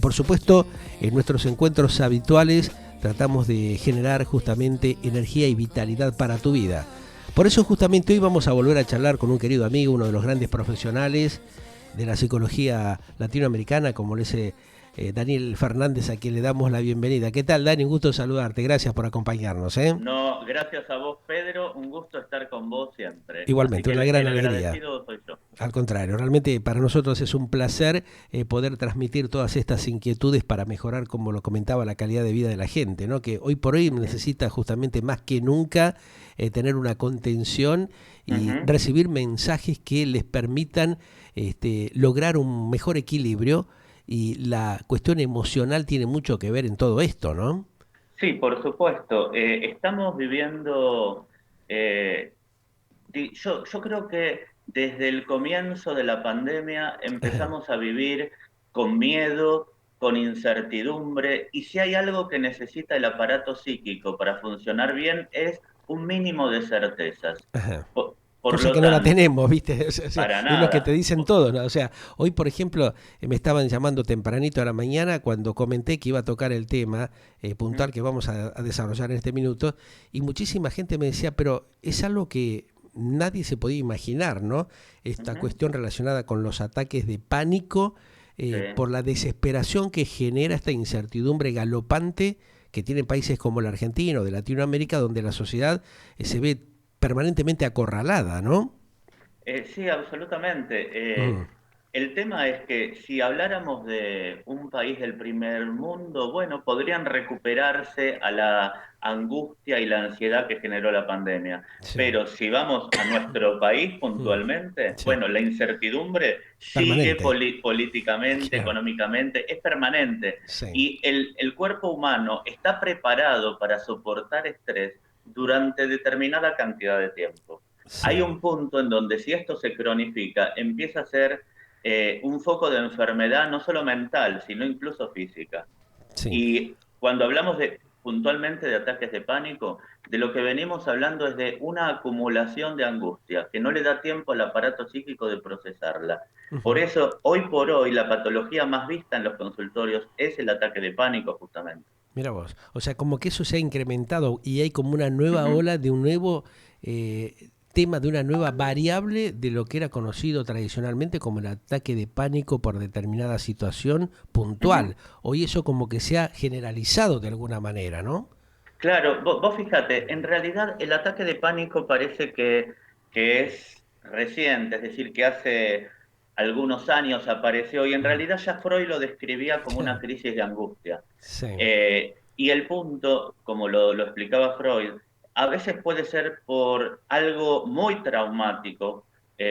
Por supuesto, en nuestros encuentros habituales tratamos de generar justamente energía y vitalidad para tu vida. Por eso justamente hoy vamos a volver a charlar con un querido amigo, uno de los grandes profesionales de la psicología latinoamericana, como lo es Daniel Fernández, a quien le damos la bienvenida. ¿Qué tal, Dani? Un gusto saludarte. Gracias por acompañarnos. No, gracias a vos, Pedro. Un gusto estar con vos siempre. Así Igualmente, que una gran el alegría. agradecido soy yo. Al contrario, realmente para nosotros es un placer poder transmitir todas estas inquietudes para mejorar, como lo comentaba, la calidad de vida de la gente, ¿no? Que hoy por hoy necesita justamente más que nunca tener una contención y Ujú. recibir mensajes que les permitan lograr un mejor equilibrio, y la cuestión emocional tiene mucho que ver en todo esto, ¿no? Sí, por supuesto. Estamos viviendo, eh, yo creo que desde el comienzo de la pandemia empezamos a vivir con miedo, con incertidumbre, y si hay algo que necesita el aparato psíquico para funcionar bien es un mínimo de certezas. Ajá. Por Cosa lo que no la tanto, tenemos, ¿viste? O sea, para es lo que te nada. dicen todos, ¿no? O sea, hoy, por ejemplo, me estaban llamando tempranito a la mañana cuando comenté que iba a tocar el tema puntual Ujú, que vamos a desarrollar en este minuto, y muchísima gente me decía, pero es algo que nadie se podía imaginar, ¿no? Esta ujú. cuestión relacionada con los ataques de pánico, Sí. por la desesperación que genera esta incertidumbre galopante que tienen países como la Argentina o de Latinoamérica, donde la sociedad se ve permanentemente acorralada, ¿no? Sí, absolutamente. Mm, El tema es que si habláramos de un país del primer mundo, bueno, podrían recuperarse a la angustia y la ansiedad que generó la pandemia. sí, Pero si vamos a nuestro país mm, puntualmente, sí, bueno, la incertidumbre sigue permanente, políticamente, claro, económicamente, es permanente. sí, Y el cuerpo humano está preparado para soportar estrés durante determinada cantidad de tiempo. Hay sí, un punto en donde si esto se cronifica, empieza a ser un foco de enfermedad no solo mental, sino incluso física. sí. Y cuando hablamos puntualmente de ataques de pánico, de lo que venimos hablando es de una acumulación de angustia que no le da tiempo al aparato psíquico de procesarla. Por Ujú. eso, hoy por hoy, la patología más vista en los consultorios es el ataque de pánico, justamente. Mira vos, o sea, como que eso se ha incrementado y hay como una nueva Ujú, ola de un nuevo tema, de una nueva variable de lo que era conocido tradicionalmente como el ataque de pánico por determinada situación ujú. puntual. Hoy eso como que se ha generalizado de alguna manera, ¿no? Claro, vos fíjate, en realidad el ataque de pánico parece que es reciente, es decir, que hace algunos años apareció y en Mm, realidad ya Freud lo describía como una claro, crisis de angustia. sí. Y el punto, como lo explicaba Freud, a veces puede ser por algo muy traumático,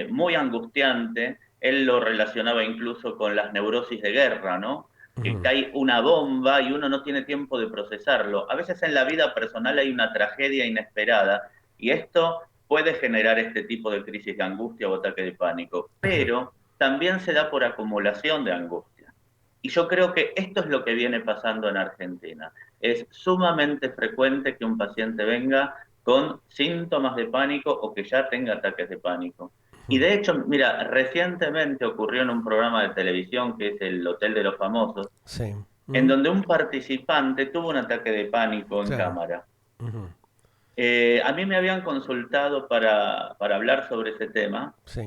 muy angustiante. Él lo relacionaba incluso con las neurosis de guerra, ¿no? Que Ujú, cae una bomba y uno no tiene tiempo de procesarlo. A veces en la vida personal hay una tragedia inesperada y esto puede generar este tipo de crisis de angustia o ataque de pánico, ajá. pero también se da por acumulación de angustia. Y yo creo que esto es lo que viene pasando en Argentina. Es sumamente frecuente que un paciente venga con síntomas de pánico o que ya tenga ataques de pánico. Y Mm, de hecho, mira, recientemente ocurrió en un programa de televisión que es el Hotel de los Famosos, sí. en Mm, donde un participante tuvo un ataque de pánico en claro. cámara. Ujú, A mí me habían consultado para hablar sobre ese tema sí.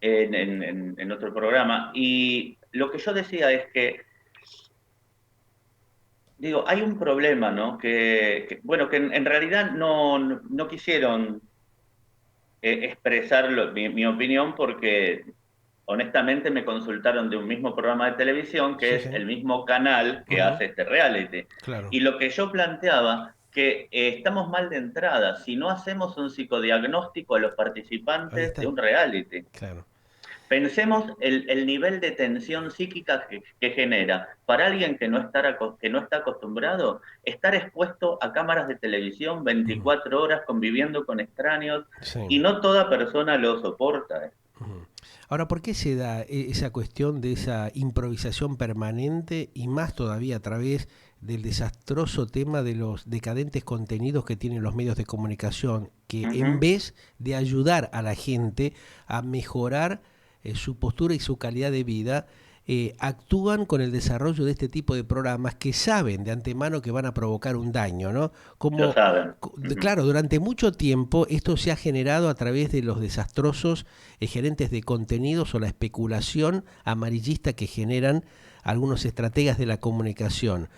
en otro programa y lo que yo decía es que digo, hay un problema, ¿no? Bueno, que en realidad no quisieron expresar mi opinión porque honestamente me consultaron de un mismo programa de televisión que Sí, es sí. el mismo canal que Ujú, hace este reality. claro. Y lo que yo planteaba, que estamos mal de entrada si no hacemos un psicodiagnóstico a los Ahí participantes de está. un reality. Claro. Pensemos el nivel de tensión psíquica que genera para alguien que no está acostumbrado estar expuesto a cámaras de televisión Ujú, 24 horas conviviendo con extraños sí. y no toda persona lo soporta. Ujú. Ahora, ¿por qué se da esa cuestión de esa improvisación permanente y más todavía a través del desastroso tema de los decadentes contenidos que tienen los medios de comunicación, que Uh en -huh. vez de ayudar a la gente a mejorar su postura y su calidad de vida, actúan con el desarrollo de este tipo de programas que saben de antemano que van a provocar un daño, ¿no? Lo Como, saben. claro, durante mucho tiempo esto se ha generado a través de los desastrosos gerentes de contenidos o la especulación amarillista que generan algunos estrategas de la comunicación.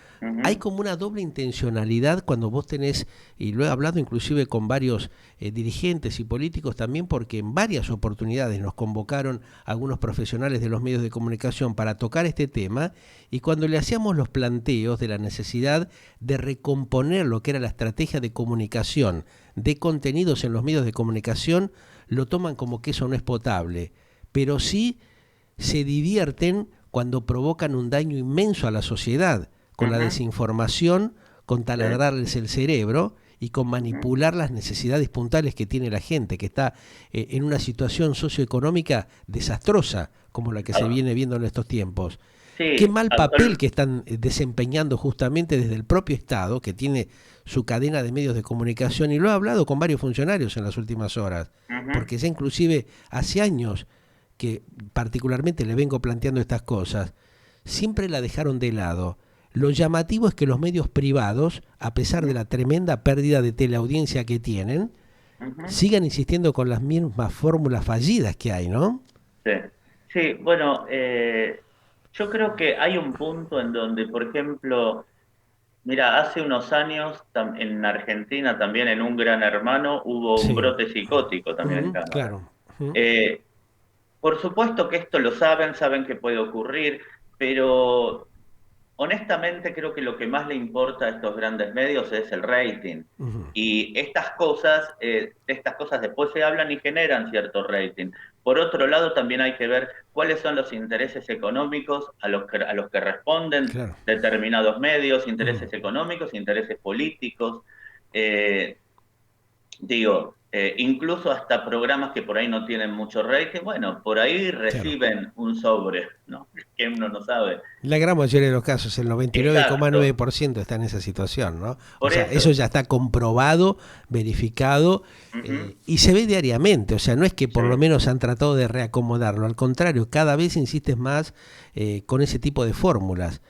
Hay como una doble intencionalidad cuando vos tenés, y lo he hablado inclusive con varios dirigentes y políticos también, porque en varias oportunidades nos convocaron algunos profesionales de los medios de comunicación para tocar este tema, y cuando le hacíamos los planteos de la necesidad de recomponer lo que era la estrategia de comunicación de contenidos en los medios de comunicación, lo toman como que eso no es potable, pero sí se divierten cuando provocan un daño inmenso a la sociedad, con la desinformación, con taladrarles el cerebro y con manipular las necesidades puntuales que tiene la gente, que está en una situación socioeconómica desastrosa, como la que se viene viendo en estos tiempos. Qué Sí, mal papel que están desempeñando justamente desde el propio Estado, que tiene su cadena de medios de comunicación, y lo he hablado con varios funcionarios en las últimas horas, porque ya inclusive hace años que particularmente le vengo planteando estas cosas, siempre la dejaron de lado. Lo llamativo es que los medios privados, a pesar de la tremenda pérdida de teleaudiencia que tienen, sigan insistiendo con las mismas fórmulas fallidas que hay, ¿no? sí, sí, bueno, yo creo que hay un punto en donde, por ejemplo, mira, hace unos años en Argentina, también en un Gran Hermano, hubo un Sí, brote psicótico también en cámara. claro. Ujú. Eh, por supuesto que esto lo saben, saben que puede ocurrir, pero honestamente creo que lo que más le importa a estos grandes medios es el rating. Y estas cosas después se hablan y generan cierto rating. Por otro lado, también hay que ver cuáles son los intereses económicos a los que responden Claro. determinados medios, intereses económicos, intereses políticos. Eh, incluso hasta programas que por ahí no tienen mucho rating, bueno, por ahí Claro. reciben un sobre, ¿no? Que uno no sabe. La gran mayoría de los casos, el Exacto, 99,9% está en esa situación, ¿no? O por sea, eso eso. ya está comprobado, verificado, Ujú, y se ve diariamente. O sea, no es que sí, por lo menos han tratado de reacomodarlo, al contrario, cada vez insistes más con ese tipo de fórmulas,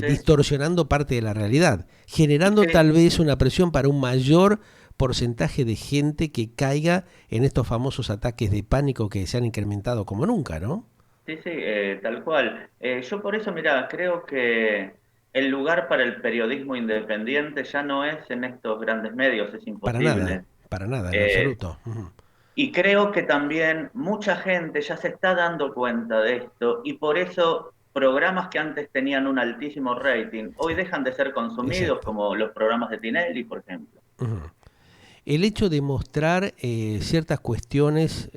sí. distorsionando parte de la realidad, generando Sí, tal vez una presión para un mayor porcentaje de gente que caiga en estos famosos ataques de pánico que se han incrementado como nunca, ¿no? sí, sí, tal cual. Yo por eso, mira, creo que el lugar para el periodismo independiente ya no es en estos grandes medios, es imposible. Para nada, en Eh, absoluto. Ujú. y creo que también mucha gente ya se está dando cuenta de esto y por eso programas que antes tenían un altísimo rating hoy dejan de ser consumidos, Exacto. como los programas de Tinelli, por ejemplo. Ujú. El hecho de mostrar ciertas cuestiones,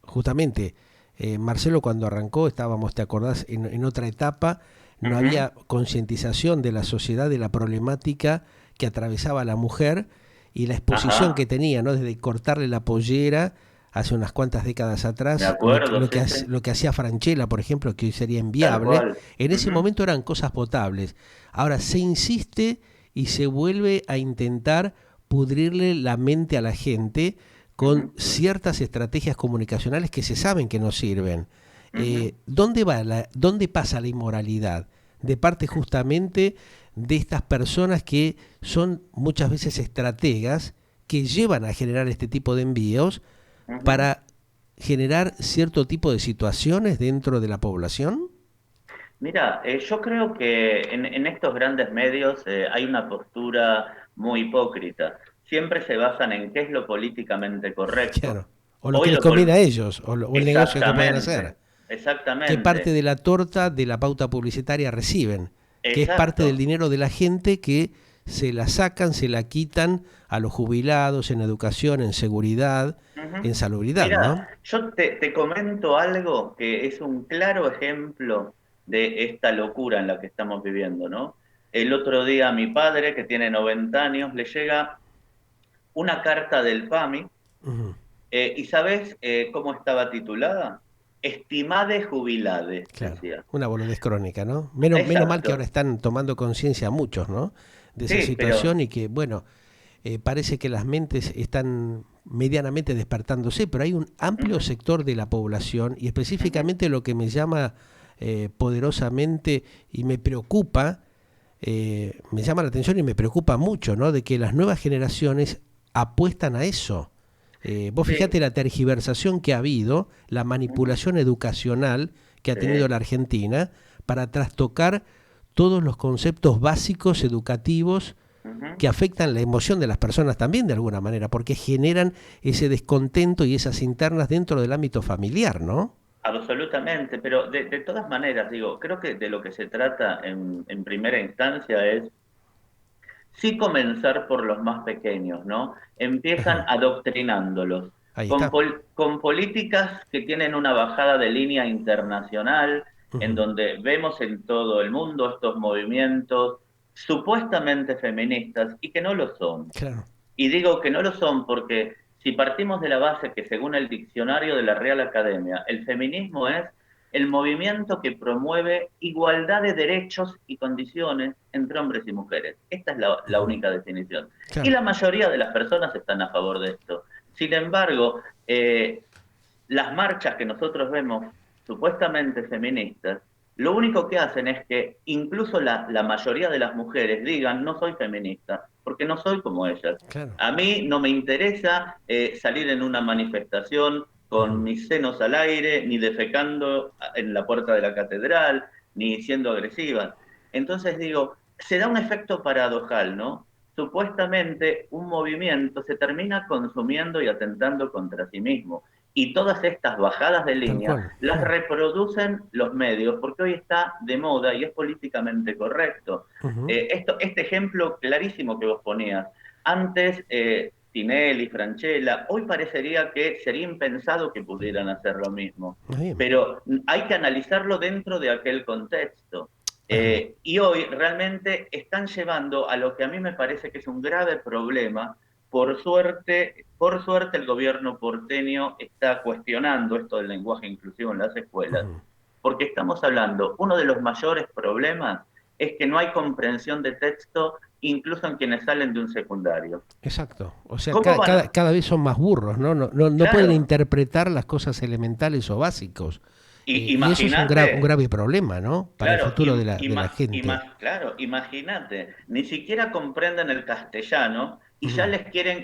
justamente, Marcelo cuando arrancó, estábamos, ¿te acordás?, en otra etapa, no Ujú. había concientización de la sociedad de la problemática que atravesaba la mujer y la exposición que Ajá, tenía, ¿no? Desde cortarle la pollera hace unas cuantas décadas de atrás, acuerdo, sí, sí, lo que hacía Franchella, por ejemplo, que hoy sería tal inviable, cual. en ese Ujú, momento eran cosas potables. Ahora se insiste y se vuelve a intentar pudrirle la mente a la gente con ujú, ciertas estrategias comunicacionales que se saben que no sirven. ujú. ¿Dónde pasa la inmoralidad? De parte justamente de estas personas que son muchas veces estrategas que llevan a generar este tipo de envíos Ujú. para generar cierto tipo de situaciones dentro de la población. Mira, yo creo que en estos grandes medios hay una postura muy hipócrita. Siempre se basan en qué es lo políticamente correcto. Claro. O lo que Hoy les lo conviene a pol- ellos, o el negocio que pueden hacer. Exactamente, ¿Qué parte exactamente, de la torta de la pauta publicitaria reciben? Que es parte del exacto. dinero de la gente que se la sacan, se la quitan a los jubilados en educación, en seguridad, Ujú. en salubridad, ¿no? Mira, yo te comento algo que es un claro ejemplo de esta locura en la que estamos viviendo, ¿no? El otro día a mi padre, que tiene 90 años, le llega una carta del PAMI. Ujú. ¿Y sabes cómo estaba titulada? Estimade jubilade, Claro, decía. una boludez crónica, ¿no? Menos mal que ahora Exacto. están tomando conciencia muchos, ¿no? De esa Sí, situación y que, bueno, parece que las mentes están medianamente despertándose, pero hay un amplio ujú, sector de la población y ujú, específicamente lo que me llama poderosamente y me preocupa, me llama la atención y me preocupa mucho, ¿no? De que las nuevas generaciones apuestan a eso. Vos Sí, fijate la tergiversación que ha habido, la ujú, manipulación educacional que ha tenido sí, la Argentina para trastocar todos los conceptos básicos educativos ujú. que afectan la emoción de las personas también de alguna manera, porque generan ese descontento y esas internas dentro del ámbito familiar, ¿no? Absolutamente, pero de todas maneras, digo, creo que de lo que se trata en primera instancia es sí comenzar por los más pequeños, ¿no? Empiezan Ajá, adoctrinándolos ahí está. con políticas que tienen una bajada de línea internacional, en Ujú, donde vemos en todo el mundo estos movimientos supuestamente feministas y que no lo son. claro. Y digo que no lo son porque si partimos de la base que según el diccionario de la Real Academia, el feminismo es el movimiento que promueve igualdad de derechos y condiciones entre hombres y mujeres. Esta es la Ujú, única definición. Y claro. la mayoría de las personas están a favor de esto. Sin embargo, las marchas que nosotros vemos supuestamente feministas, lo único que hacen es que incluso la mayoría de las mujeres digan, no soy feminista, porque no soy como ellas. Claro. A mí no me interesa salir en una manifestación con Ujú, mis senos al aire, ni defecando en la puerta de la catedral, ni siendo agresiva. Entonces digo, se da un efecto paradojal, ¿no? Supuestamente un movimiento se termina consumiendo y atentando contra sí mismo. Y todas estas bajadas de tal línea cual. las reproducen los medios porque hoy está de moda y es políticamente correcto. Ujú, Este ejemplo clarísimo que vos ponías, antes Tinelli, Francella, hoy parecería que sería impensado que pudieran hacer lo mismo, muy bien. pero hay que analizarlo dentro de aquel contexto. Ajá. Y hoy realmente están llevando a lo que a mí me parece que es un grave problema. Por suerte el gobierno porteño está cuestionando esto del lenguaje inclusivo en las escuelas, Ujú, porque estamos hablando, uno de los mayores problemas es que no hay comprensión de texto incluso en quienes salen de un secundario. exacto. O sea, ¿Cómo van a...? cada vez son más burros, ¿no? No pueden Claro, interpretar las cosas elementales o básicos. Y eso es un imagínate. grave problema, ¿no? Para el Claro, futuro de la gente. claro, imagínate, ni siquiera comprenden el castellano y ya Ujú.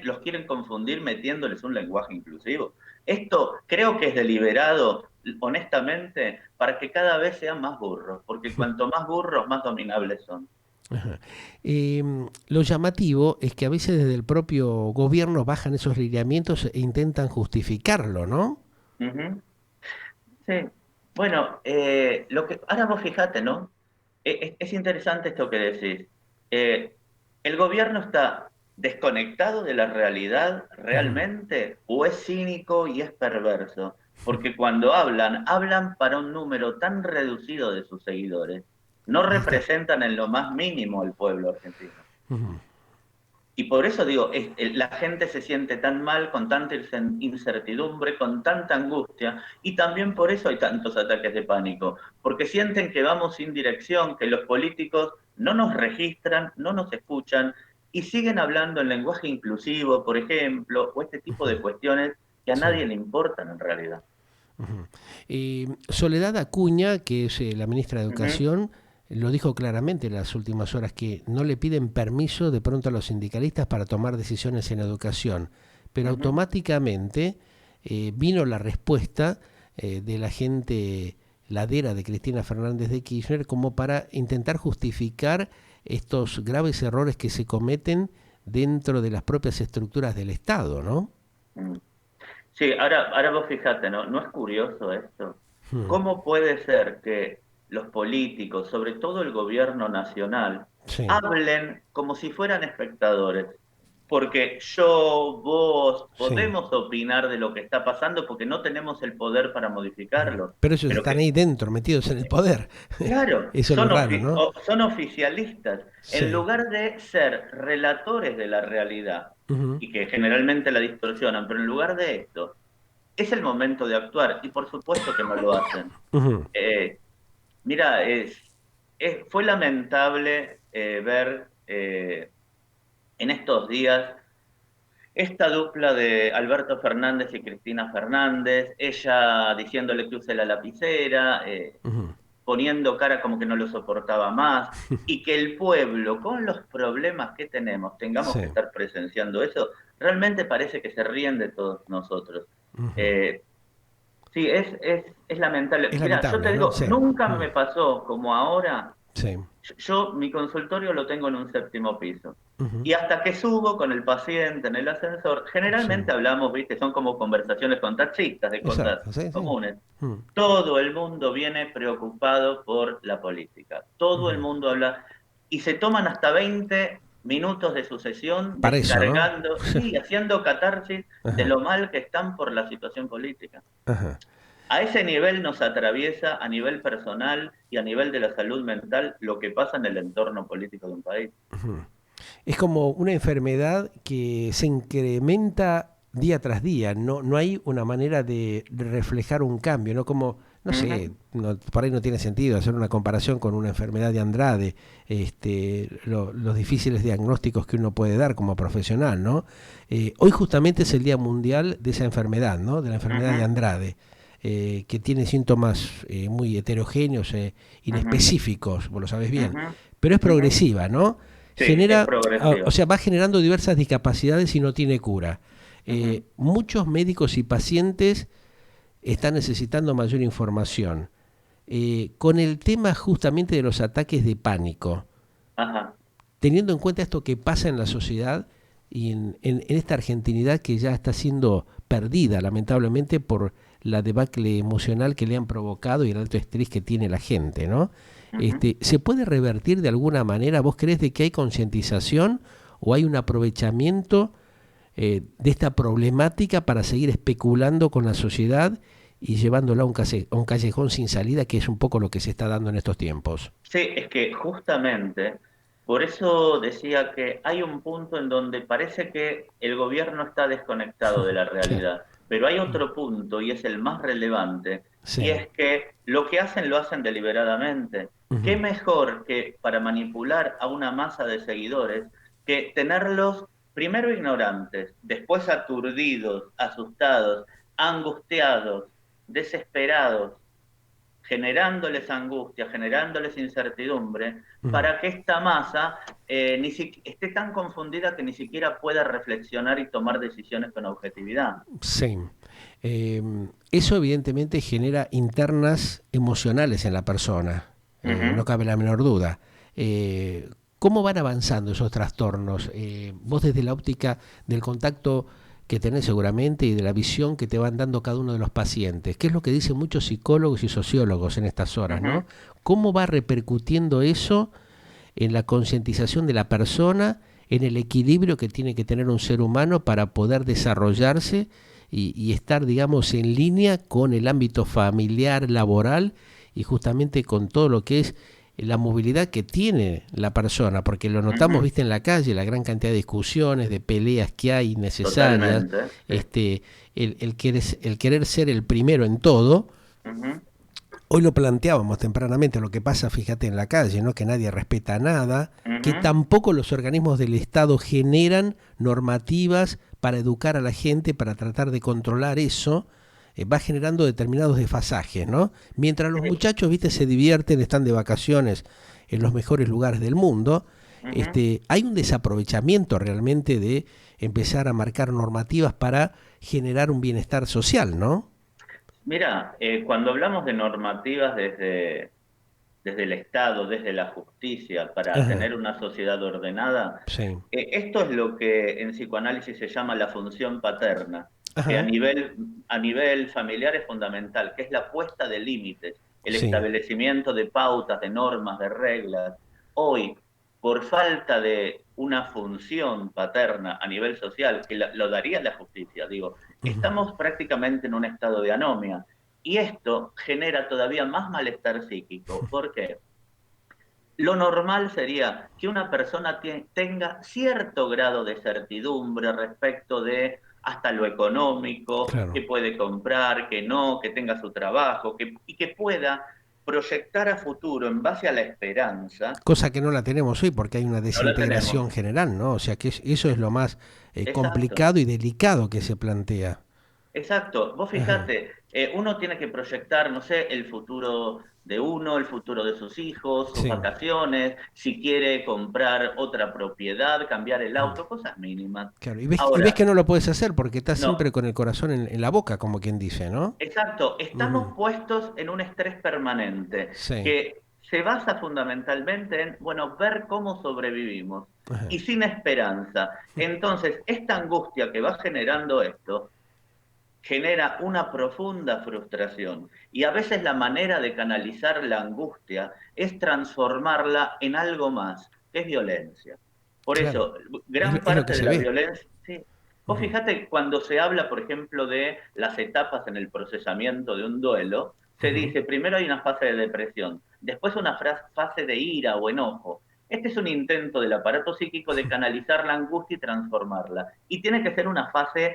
los quieren confundir metiéndoles un lenguaje inclusivo. Esto creo que es deliberado, honestamente, para que cada vez sean más burros, porque cuanto más burros, más dominables son. Ajá. Lo llamativo es que a veces desde el propio gobierno bajan esos lineamientos e intentan justificarlo, ¿no? Ujú. Sí. Bueno, ahora vos fijate, ¿no? Es interesante esto que decís. Eh, ¿El gobierno está desconectado de la realidad Ujú. realmente o es cínico y es perverso? Porque cuando hablan, hablan para un número tan reducido de sus seguidores. No Ahí está. representan en lo más mínimo al pueblo argentino. Ujú. Y por eso digo, la gente se siente tan mal, con tanta incertidumbre, con tanta angustia, y también por eso hay tantos ataques de pánico, porque sienten que vamos sin dirección, que los políticos no nos registran, no nos escuchan, y siguen hablando en lenguaje inclusivo, por ejemplo, o este tipo de cuestiones que a Sí. nadie le importan en realidad. Ujú. Soledad Acuña, que es la ministra de Ujú, Educación, lo dijo claramente en las últimas horas que no le piden permiso de pronto a los sindicalistas para tomar decisiones en educación, pero ujú. automáticamente vino la respuesta de la gente ladera de Cristina Fernández de Kirchner como para intentar justificar estos graves errores que se cometen dentro de las propias estructuras del Estado, ¿no? Mm. Sí, ahora vos fijate, ¿no? ¿No es curioso esto? Hmm. ¿Cómo puede ser que los políticos, sobre todo el gobierno nacional, Sí, hablen como si fueran espectadores? Porque yo, vos, sí. podemos opinar de lo que está pasando porque no tenemos el poder para Ujú. modificarlo. Pero ellos Pero están que, ahí dentro, metidos en el poder. claro, Eso es lo raro, ¿no? son oficialistas. En Sí. lugar de ser relatores de la realidad, Ujú, y que generalmente la distorsionan, pero en lugar de esto, es el momento de actuar y por supuesto que no lo hacen. ujú. Eh, Mira, fue lamentable ver en estos días esta dupla de Alberto Fernández y Cristina Fernández, ella diciéndole que use la lapicera. Ujú. poniendo cara como que no lo soportaba más, y que el pueblo, con los problemas que tenemos, tengamos Sí. que estar presenciando eso, realmente parece que se ríen de todos nosotros. Ujú. Eh, sí, es lamentable. Es Mira, yo te lamentable, ¿no? digo, Sí. nunca me pasó como ahora. Sí. Yo mi consultorio lo tengo en un séptimo piso. Ujú. Y hasta que subo con el paciente en el ascensor, Sí. generalmente hablamos, viste, son como conversaciones con taxistas de cosas Exacto, sí, sí. comunes. Mm. Todo el mundo viene preocupado por la política. Todo el Ujú. mundo habla y se toman hasta 20 minutos de su sesión Para eso, ¿no? descargando, sí, haciendo catarsis de Ajá. lo mal que están por la situación política. Ajá. A ese nivel nos atraviesa a nivel personal y a nivel de la salud mental lo que pasa en el entorno político de un país. Ujú. Es como una enfermedad que se incrementa día tras día. No, no hay una manera de reflejar un cambio, ¿no? Como, no sé, Ujú, por ahí no tiene sentido hacer una comparación con una enfermedad de Andrade, los difíciles diagnósticos que uno puede dar como profesional, ¿no? Hoy justamente es el Día Mundial de esa enfermedad, ¿no? De la enfermedad de ujú, Andrade. Que tiene síntomas muy heterogéneos, ujú, inespecíficos, vos lo sabés bien, ujú, pero es ujú. progresiva, ¿no? Sí, es Genera, o progresivo. sea, va generando diversas discapacidades y no tiene cura. Ujú, Muchos médicos y pacientes están necesitando mayor información. Con el tema justamente de los ataques de pánico, ajá. teniendo en cuenta esto que pasa en la sociedad y en esta argentinidad que ya está siendo perdida, lamentablemente, por la debacle emocional que le han provocado y el alto estrés que tiene la gente, ¿no? Ujú. ¿Se puede revertir de alguna manera? ¿Vos crees de que hay concientización o hay un aprovechamiento de esta problemática para seguir especulando con la sociedad y llevándola a un callejón sin salida, que es un poco lo que se está dando en estos tiempos? Sí, es que justamente por eso decía que hay un punto en donde parece que el gobierno está desconectado de la Claro. realidad, pero hay otro punto y es el más relevante, y Sí. es que lo que hacen lo hacen deliberadamente. ¿Qué Ujú. mejor que para manipular a una masa de seguidores que tenerlos primero ignorantes, después aturdidos, asustados, angustiados, desesperados, generándoles angustia, generándoles incertidumbre, Ujú. para que esta masa esté tan confundida que ni siquiera pueda reflexionar y tomar decisiones con objetividad. Sí. Eso evidentemente genera internas emocionales en la persona, no Ujú, cabe la menor duda. Eh, ¿Cómo van avanzando esos trastornos? Vos desde la óptica del contacto que tenés seguramente y de la visión que te van dando cada uno de los pacientes, ¿qué es lo que dicen muchos psicólogos y sociólogos en estas horas, ujú. ¿no? ¿Cómo va repercutiendo eso en la concientización de la persona, en el equilibrio que tiene que tener un ser humano para poder desarrollarse y estar, digamos, en línea con el ámbito familiar, laboral y justamente con todo lo que es la movilidad que tiene la persona, porque lo notamos, Ujú, viste, en la calle, la gran cantidad de discusiones, de peleas que hay innecesarias, totalmente, sí. este, el querer ser el primero en todo. Ujú, Hoy lo planteábamos tempranamente, lo que pasa, fíjate, en la calle, ¿no? Que nadie respeta nada, que ujú. tampoco los organismos del Estado generan normativas para educar a la gente, para tratar de controlar eso, va generando determinados desfasajes, ¿no? Mientras los Sí, muchachos, viste, se divierten, están de vacaciones en los mejores lugares del mundo, ujú. hay un desaprovechamiento realmente de empezar a marcar normativas para generar un bienestar social, ¿no? Mira, cuando hablamos de normativas desde el Estado, desde la justicia, para Ajá, tener una sociedad ordenada, sí. esto es lo que en psicoanálisis se llama la función paterna, que Ajá, a nivel familiar es fundamental, que es la puesta de límites, el sí. establecimiento de pautas, de normas, de reglas. Hoy, por falta de una función paterna a nivel social, que lo daría la justicia, digo, Ujú. estamos prácticamente en un estado de anomia. Y esto genera todavía más malestar psíquico. ¿Por qué? Lo normal sería que una persona tenga cierto grado de certidumbre respecto de hasta lo económico, que Claro. puede comprar, que no, que tenga su trabajo, y que pueda proyectar a futuro en base a la esperanza. Cosa que no la tenemos hoy porque hay una No la tenemos. desintegración general, ¿no? O sea que eso es lo más Exacto. complicado y delicado que se plantea. Exacto. Vos Ajá. fíjate, uno tiene que proyectar, no sé, el futuro de uno, el futuro de sus hijos, sus Sí. vacaciones, si quiere comprar otra propiedad, cambiar el Mm. auto, cosas mínimas. Claro. Y ves que Ahora, no lo puedes hacer porque estás no, siempre con el corazón en la boca, como quien dice, ¿no? exacto, Ujú. estamos puestos en un estrés permanente Sí. que se basa fundamentalmente en, bueno, ver cómo sobrevivimos Ajá. y sin esperanza. Entonces, esta angustia que va generando esto genera una profunda frustración y a veces la manera de canalizar la angustia es transformarla en algo más, que es violencia. Por Claro. eso, gran Es lo que parte de se la ve. violencia, sí. Vos Ujú. fíjate cuando se habla, por ejemplo, de las etapas en el procesamiento de un duelo, se Ujú. dice primero hay una fase de depresión, después una fase de ira o enojo. Este es un intento del aparato psíquico de canalizar la angustia y transformarla. Y tiene que ser una fase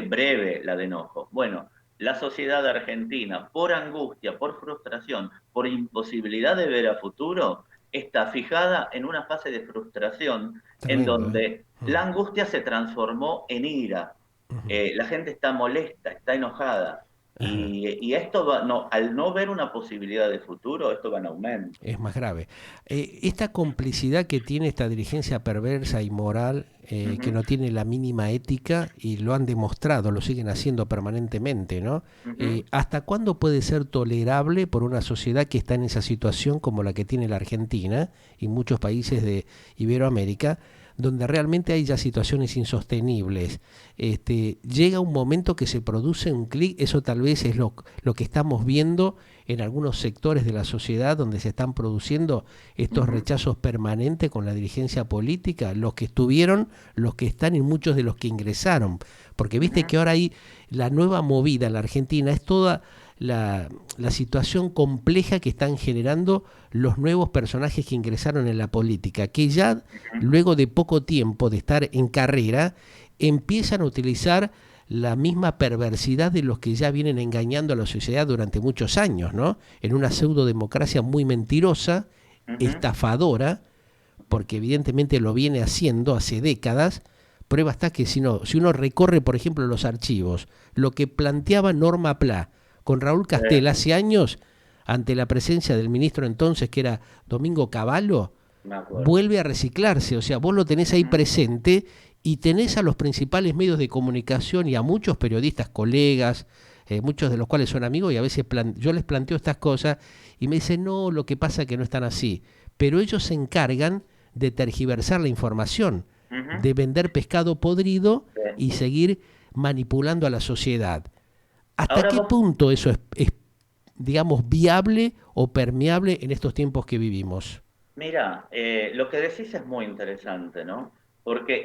breve, la de enojo. Bueno, la sociedad argentina, por angustia, por frustración, por imposibilidad de ver a futuro, está fijada en una fase de frustración en Tremendo, ¿eh? donde la Mm. angustia se transformó en ira. Ujú. La gente está molesta, está enojada. Ajá. Y esto va, no, al no ver una posibilidad de futuro, esto va en aumento. Es más grave. Esta complicidad que tiene esta dirigencia perversa y moral, Uh que -huh, no tiene la mínima ética y lo han demostrado, lo siguen haciendo permanentemente, ¿no? uh -huh, ¿Hasta cuándo puede ser tolerable por una sociedad que está en esa situación como la que tiene la Argentina y muchos países de Iberoamérica, donde realmente hay ya situaciones insostenibles? Llega un momento que se produce un clic, eso tal vez es lo que estamos viendo en algunos sectores de la sociedad donde se están produciendo uh estos -huh, rechazos permanentes con la dirigencia política, los que estuvieron, los que están y muchos de los que ingresaron. Porque uh viste -huh, que ahora hay la nueva movida en la Argentina, es toda la situación compleja que están generando los nuevos personajes que ingresaron en la política, que ya luego de poco tiempo de estar en carrera, empiezan a utilizar la misma perversidad de los que ya vienen engañando a la sociedad durante muchos años, ¿no? En una pseudodemocracia muy mentirosa, uh -huh, estafadora, porque evidentemente lo viene haciendo hace décadas. Prueba está que si uno recorre, por ejemplo, los archivos, lo que planteaba Norma Pla con Raúl Castel hace años, ante la presencia del ministro entonces, que era Domingo Cavallo, me acuerdo. vuelve a reciclarse. O sea, vos lo tenés ahí Uh -huh, presente y tenés a los principales medios de comunicación y a muchos periodistas, colegas, muchos de los cuales son amigos, y a veces yo les planteo estas cosas y me dicen, no, lo que pasa es que no están así. Pero ellos se encargan de tergiversar la información, uh -huh, de vender pescado podrido sí. y seguir manipulando a la sociedad. ¿Hasta Ahora qué vos, punto eso es, digamos, viable o permeable en estos tiempos que vivimos? mira, lo que decís es muy interesante, ¿no? Porque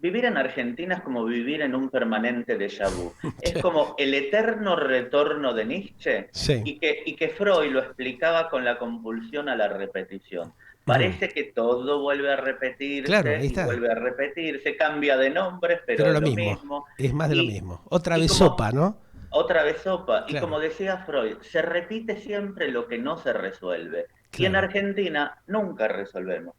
vivir en Argentina es como vivir en un permanente déjà vu. Es como el eterno retorno de Nietzsche Sí. y que Freud lo explicaba con la compulsión a la repetición. Ujú. Parece que todo vuelve a Claro, ahí repetirse y está. vuelve a repetirse, cambia de nombres, pero Pero es lo lo mismo, mismo. es más de lo Y, mismo. Otra y vez como sopa, ¿no? otra vez sopa. Y Claro, como decía Freud, se repite siempre lo que no se resuelve. Y en claro. Argentina nunca resolvemos.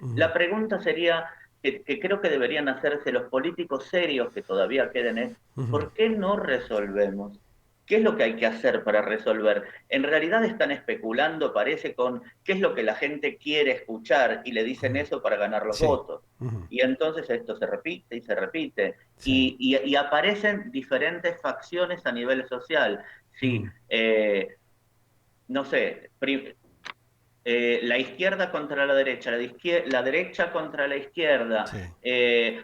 Ujú. La pregunta sería, que creo que deberían hacerse los políticos serios que todavía queden, es, Ujú. ¿por qué no resolvemos? ¿Qué es lo que hay que hacer para resolver? En realidad están especulando, parece, con qué es lo que la gente quiere escuchar y le dicen eso para ganar los Sí. votos. Ujú. Y entonces esto se repite y se repite. Sí. Y aparecen diferentes facciones a nivel social. Sí, Ujú. no sé, la izquierda contra la derecha contra la izquierda. Sí.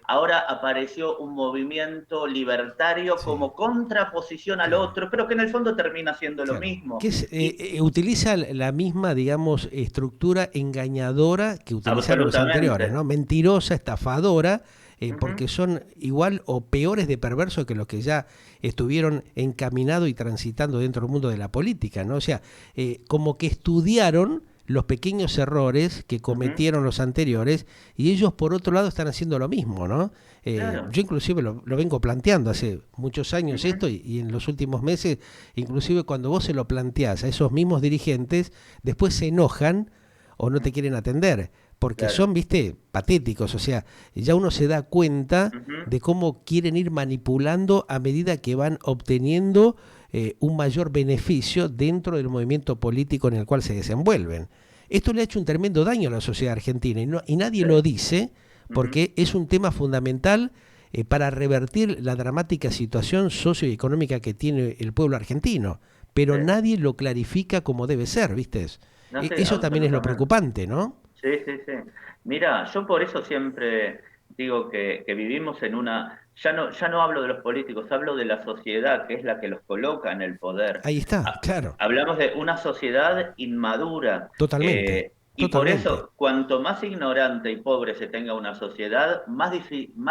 Ahora apareció un movimiento libertario Sí. como contraposición al Claro. otro, pero que en el fondo termina siendo lo Claro. mismo. Que es, Y utiliza la misma, digamos, estructura engañadora que utilizaron los anteriores, absolutamente. ¿no? Mentirosa, estafadora, Uh -huh, porque son igual o peores de perversos que los que ya estuvieron encaminados y transitando dentro del mundo de la política, ¿no? O sea, como que estudiaron los pequeños errores que uh -huh, cometieron los anteriores y ellos por otro lado están haciendo lo mismo, ¿no? claro. Yo inclusive lo vengo planteando hace muchos Uh años -huh, esto y en los últimos meses, inclusive cuando vos se lo planteás a esos mismos dirigentes, después se enojan o no te quieren atender, porque claro. son, viste, patéticos, o sea, ya uno se da cuenta Ujú, de cómo quieren ir manipulando a medida que van obteniendo un mayor beneficio dentro del movimiento político en el cual se desenvuelven. Esto le ha hecho un tremendo daño a la sociedad argentina y nadie sí, lo dice ujú, porque es un tema fundamental para revertir la dramática situación socioeconómica que tiene el pueblo argentino, pero sí. nadie lo clarifica como debe ser, ¿viste? No sé, Eso también es lo absolutamente. preocupante, ¿no? Sí, sí, sí. Mira, yo por eso siempre digo que vivimos en una, ya no hablo de los políticos, hablo de la sociedad, que es la que los coloca en el poder. Ahí está, Ha- claro, Hablamos de una sociedad inmadura, totalmente, y por totalmente. eso, cuanto más ignorante y pobre se tenga una sociedad, más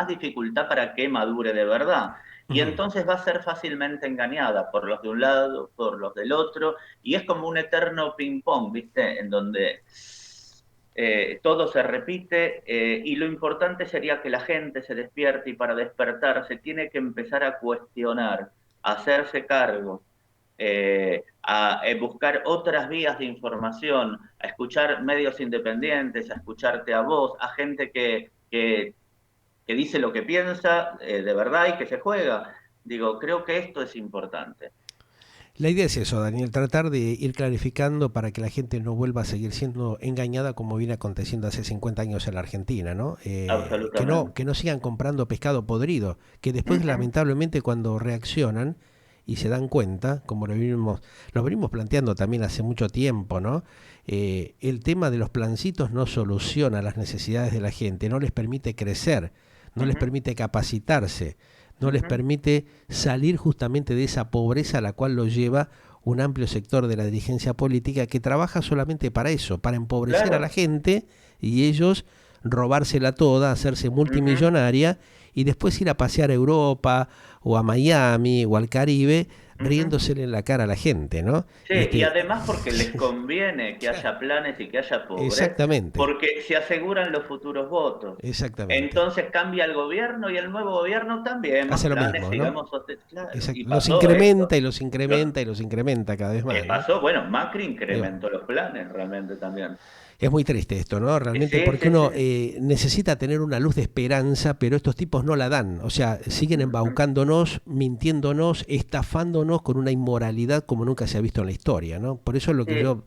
dificultad para que madure de verdad. Y Ujú. entonces va a ser fácilmente engañada por los de un lado, por los del otro, y es como un eterno ping-pong, ¿viste? En donde todo se repite, y lo importante sería que la gente se despierte, y para despertarse tiene que empezar a cuestionar, a hacerse cargo, a buscar otras vías de información, a escuchar medios independientes, a escucharte a vos, a gente que dice lo que piensa de verdad y que se juega. Digo, creo que esto es importante. La idea es eso, Daniel, tratar de ir clarificando para que la gente no vuelva a seguir siendo engañada como viene aconteciendo hace 50 años en la Argentina, ¿no? Que Absolutamente. no sigan comprando pescado podrido, que después Ujú, lamentablemente cuando reaccionan y se dan cuenta, como lo venimos planteando también hace mucho tiempo, ¿no? El tema de los plancitos no soluciona las necesidades de la gente, no les permite crecer, no les ujú, permite capacitarse, no les ujú. permite salir justamente de esa pobreza a la cual lo lleva un amplio sector de la dirigencia política que trabaja solamente para eso, para empobrecer a la Claro. gente y ellos robársela toda, hacerse Ujú. multimillonaria y después ir a pasear a Europa o a Miami o al Caribe Ujú. riéndosele en la cara a la gente, ¿no? Sí, y además porque les conviene que Claro, haya planes y que haya pobres, exactamente, porque se aseguran los futuros votos. exactamente. Entonces cambia el gobierno y el nuevo gobierno también, más Hace lo planes, mismo, ¿no? sigamos, claro, y Exacto. Los pasó esto. incrementa y los Lo- incrementa y los incrementa cada vez más, ¿no? Pasó, bueno, Macri Ahí va. incrementó los planes realmente también. Es muy triste esto, ¿no? Realmente Sí, porque sí, sí. uno necesita tener una luz de esperanza, pero estos tipos no la dan. O sea, siguen Ujú. embaucándonos, mintiéndonos, estafándonos con una inmoralidad como nunca se ha visto en la historia, ¿no? Por eso es lo que Sí. yo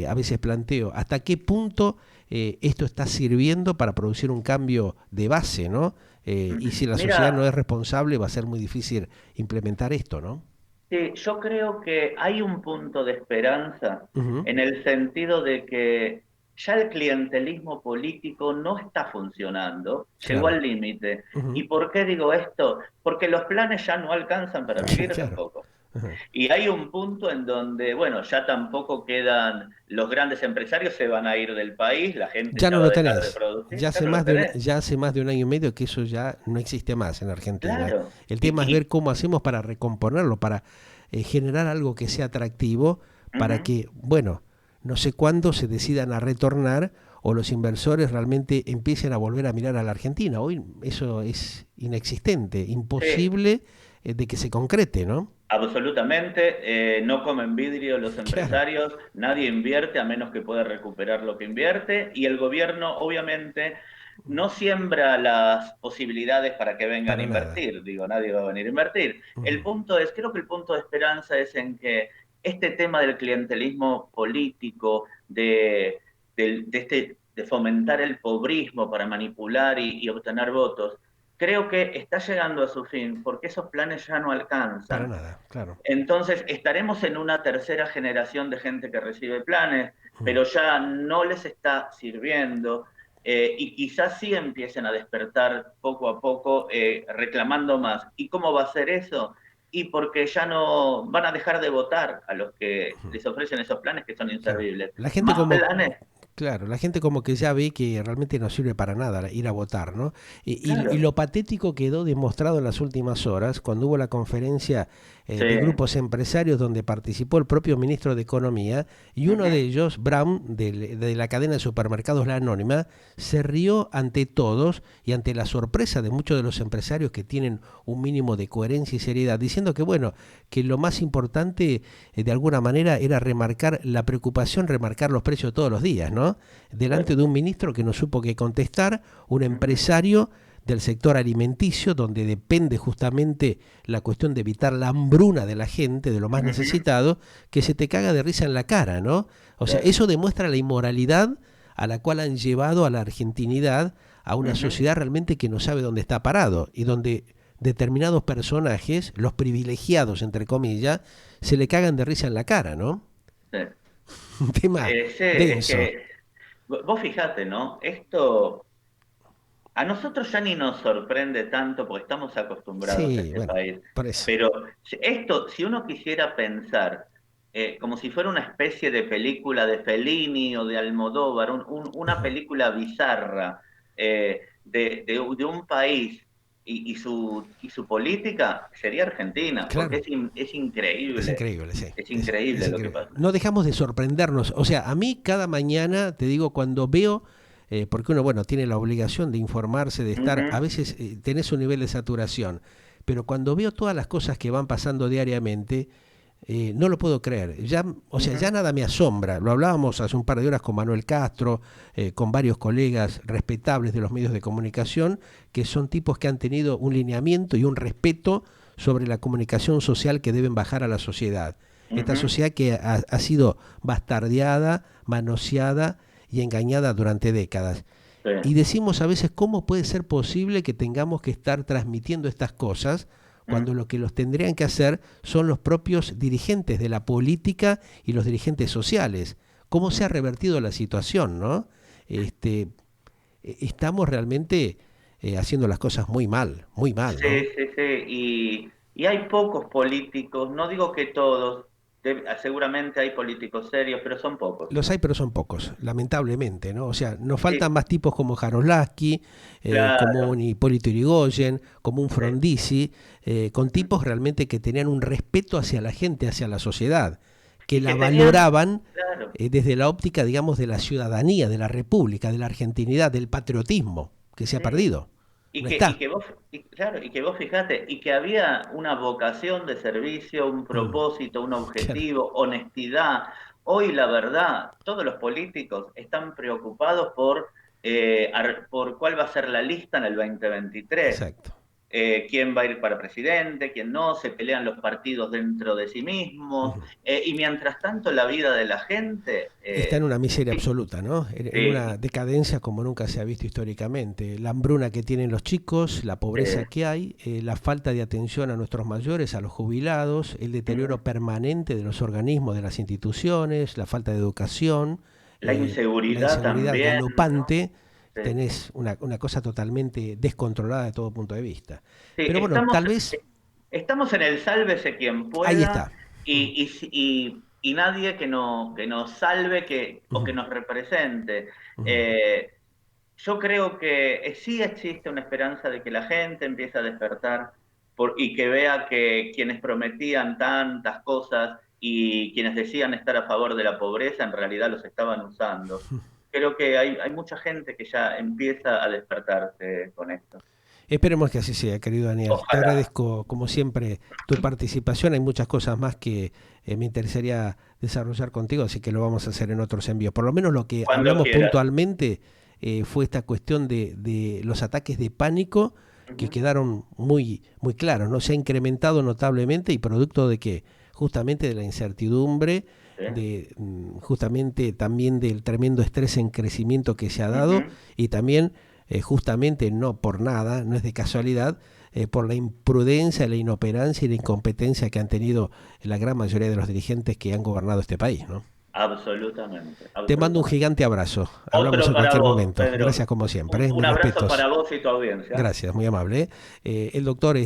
a veces planteo. ¿Hasta qué punto esto está sirviendo para producir un cambio de base, ¿no? Y si la sociedad no Mira, es responsable, va a ser muy difícil implementar esto, ¿no? sí, yo creo que hay un punto de esperanza Ujú. en el sentido de que ya el clientelismo político no está funcionando, llegó Claro. al límite. ¿Y Ujú. por qué digo esto? Porque los planes ya no alcanzan para vivir Claro. tampoco. Ujú. Y hay un punto en donde, bueno, ya tampoco quedan, los grandes empresarios se van a ir del país, la gente Ya ya no va a lo dejar de tenés. producir, ya no lo tenés. Ya hace más de un año y medio que eso ya no existe más en Argentina. Claro. El tema es ver cómo hacemos para recomponerlo, para generar algo que sea atractivo, para Ujú. que, bueno, no sé cuándo se decidan a retornar o los inversores realmente empiecen a volver a mirar a la Argentina. Hoy eso es inexistente, Sí, imposible de que se concrete, ¿no? absolutamente, no comen vidrio los Claro, empresarios, nadie invierte a menos que pueda recuperar lo que invierte, y el gobierno obviamente no siembra las posibilidades para que vengan a para nada. invertir, digo, nadie va a venir a invertir. El Ujú. punto es, creo que el punto de esperanza es en que este tema del clientelismo político, de fomentar el pobrismo para manipular y obtener votos, creo que está llegando a su fin porque esos planes ya no Para alcanzan. nada, claro. Entonces, estaremos en una tercera generación de gente que recibe planes, Ujú. pero ya no les está sirviendo, y quizás sí empiecen a despertar poco a poco reclamando más. ¿Y cómo va a ser eso? Y porque ya no van a dejar de votar a los que les ofrecen esos planes que son Claro. inservibles. La gente Más como, planes, claro, la gente como que ya ve que realmente no sirve para nada ir a votar, ¿no? Y claro. lo patético quedó demostrado en las últimas horas, cuando hubo la conferencia Sí. de grupos empresarios donde participó el propio ministro de Economía, y uno de Ujú. ellos, Brown, de la cadena de supermercados La Anónima, se rió ante todos y ante la sorpresa de muchos de los empresarios que tienen un mínimo de coherencia y seriedad, diciendo que, bueno, que lo más importante de alguna manera era remarcar la preocupación, remarcar los precios todos los días, ¿no? ¿no? Delante de un ministro que no supo qué contestar, un empresario del sector alimenticio, donde depende justamente la cuestión de evitar la hambruna de la gente, de lo más necesitado, que se te caga de risa en la cara, ¿no? O sea, eso demuestra la inmoralidad a la cual han llevado a la argentinidad, a una sociedad realmente que no sabe dónde está parado y donde determinados personajes, los privilegiados, entre comillas, se le cagan de risa en la cara, ¿no? Sí. Un tema Sí, denso. es que vos fijate, ¿no? Esto a nosotros ya ni nos sorprende tanto porque estamos acostumbrados a Sí, este bueno, país. por eso. Pero esto, si uno quisiera pensar como si fuera una especie de película de Fellini o de Almodóvar, una película bizarra de un país y su política, sería Argentina, porque Claro. es Es increíble. increíble, sí. Es Es increíble lo que increíble. pasa. No dejamos de sorprendernos. O sea, a mí cada mañana, te digo, cuando veo, porque uno, bueno, tiene la obligación de informarse, de estar, a Ujú, veces tenés un nivel de saturación, pero cuando veo todas las cosas que van pasando diariamente, no lo puedo creer. Ya, o sea, ujú. ya nada me asombra. Lo hablábamos hace un par de horas con Manuel Castro, con varios colegas respetables de los medios de comunicación, que son tipos que han tenido un lineamiento y un respeto sobre la comunicación social que deben bajar a la sociedad. Esta Ujú, sociedad que ha sido bastardeada, manoseada y engañada durante décadas. sí, Y decimos a veces, ¿cómo puede ser posible que tengamos que estar transmitiendo estas cosas cuando mm, lo que los tendrían que hacer son los propios dirigentes de la política y los dirigentes sociales? ¿Cómo se ha ujú. revertido la situación, no? Estamos realmente haciendo las cosas muy mal, Sí, ¿no? sí, sí. Y hay pocos políticos, no digo que todos, seguramente hay políticos serios, pero son pocos. Los hay, pero son pocos, lamentablemente, ¿no? O sea, nos Sí, faltan más tipos como Jaroslavski, como claro. un Hipólito Yrigoyen, como un Sí. Frondizi, con Ujú. tipos realmente que tenían un respeto hacia la gente, hacia la sociedad, que Y que la tenían, valoraban claro. desde la óptica, digamos, de la ciudadanía, de la república, de la argentinidad, del patriotismo, que se ha Sí. perdido. No está. Claro, y que vos fijate, y que había una vocación de servicio, un Mm, propósito, un claro, objetivo, honestidad. Hoy, la verdad, todos los políticos están preocupados por cuál va a ser la lista en el 2023. exacto. Quién va a ir para presidente, quién no, se pelean los partidos dentro de sí mismos, Ujú. y mientras tanto la vida de la gente, Está en una miseria sí, absoluta, ¿no? En una sí, decadencia como nunca se ha visto históricamente. La hambruna que tienen los chicos, la pobreza que hay, la falta de atención a nuestros mayores, a los jubilados, el deterioro permanente de los organismos, de las instituciones, la falta de educación, la la inseguridad inseguridad también, ¿no? galopante, Sí. tenés una cosa totalmente descontrolada de todo punto de vista. Sí, Pero bueno, tal vez estamos en el sálvese quien ahí pueda está. y nadie que nos salve o que Ujú, nos represente. ujú. Eh, yo creo que sí existe una esperanza de que la gente empiece a despertar y que vea que quienes prometían tantas cosas y quienes decían estar a favor de la pobreza en realidad los estaban usando. Creo que hay mucha gente que ya empieza a despertarse con esto. Esperemos que así sea, querido Daniel. Te Ojalá, agradezco, como siempre, tu participación. Hay muchas cosas más que me interesaría desarrollar contigo, así que lo vamos a hacer en otros envíos. Por lo menos lo que cuando hablamos quieras. puntualmente fue esta cuestión de los ataques de pánico que Ujú. quedaron muy claros, ¿no? Se ha incrementado notablemente y producto de que justamente de la incertidumbre, Sí. justamente también del tremendo estrés en crecimiento que se ha dado Ujú. y también justamente no por nada, no es de casualidad, por la imprudencia, la inoperancia y la incompetencia que han tenido la gran mayoría de los dirigentes que han gobernado este país, ¿no? Absolutamente, Te mando un absolutamente. gigante abrazo. Hablamos Otro en para cualquier vos, momento. Pedro. Gracias como siempre. Un Mis abrazo para respetos. vos y tu audiencia. Gracias, muy amable. El doctor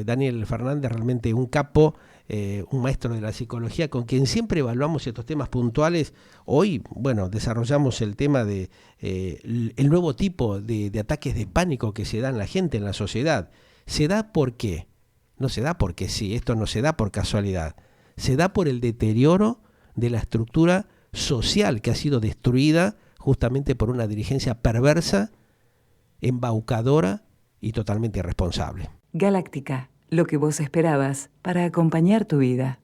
Daniel Fernández, realmente un capo, un maestro de la psicología, con quien siempre evaluamos estos temas puntuales. Hoy, bueno, desarrollamos el tema de el nuevo tipo de ataques de pánico que se da en la gente, en la sociedad. ¿Se da por qué? No se da porque sí, esto no se da por casualidad. Se da por el deterioro de la estructura social que ha sido destruida justamente por una dirigencia perversa, embaucadora y totalmente irresponsable. Galáctica, lo que vos esperabas para acompañar tu vida.